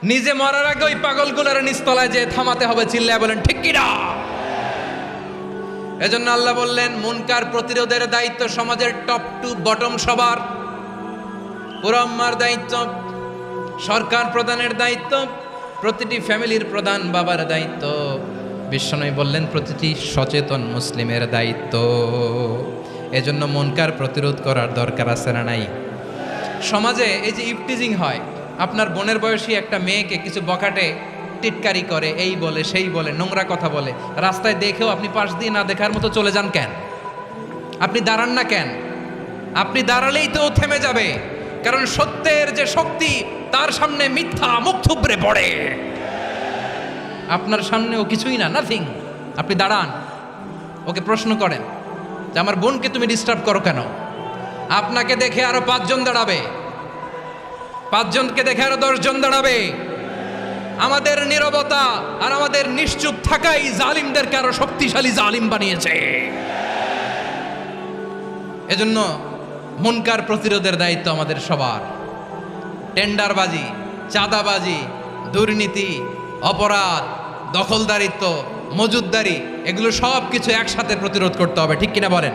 নিজে মরার আগে ওই পাগলগুলোর নিচতলায় যে থামাতে হবে, চিল্লায় বলেন ঠিক কিনা। এজন্য আল্লাহ বললেন মুনকার প্রতিরোধের দায়িত্ব সমাজের টপ টু বটম সবার। পুরো আম্মার দায়িত্ব, সরকার প্রধানের দায়িত্ব, প্রতিটি ফ্যামিলির প্রধান বাবার দায়িত্ব, বিশ্বনবী বললেন প্রতিটি সচেতন মুসলিমের দায়িত্ব। এজন্য মুনকার প্রতিরোধ করার দরকার আছে না নাই? সমাজে এই যে ইফটিজিং হয়, আপনার বোনের বয়সী একটা মেয়েকে কিছু বখাটে টিটকারি করে, এই বলে সেই বলে, নোংরা কথা বলে, রাস্তায় দেখেও আপনি পাশ দিয়ে না দেখার মতো চলে যান কেন? আপনি দাঁড়ান না কেন? আপনি দাঁড়ালেই তো থেমে যাবে, কারণ সত্যের যে শক্তি তার সামনে মিথ্যা মুখ থুবড়ে পড়ে। আপনার সামনে ও কিছুই না, নাথিং। আপনি দাঁড়ান, ওকে প্রশ্ন করেন যে আমার বোনকে তুমি ডিস্টার্ব করো কেন? আপনাকে দেখে আরো 5 জন দাঁড়াবে, 5 জনকে দেখে আরো 10 জন দাঁড়াবে। আমাদের নীরবতা আর আমাদের নিশ্চুপ থাকাই জালিমদেরকে আরো শক্তিশালী জালিম বানিয়েছে। এজন্য মুনকার প্রতিরোধের দায়িত্ব আমাদের সবার। টেন্ডারবাজি, চাঁদাবাজি, দুর্নীতি, অপরাধ, দখলদারিত্ব, মজুদদারি, এগুলো সব কিছু একসাথে প্রতিরোধ করতে হবে, ঠিক কিনা বলেন?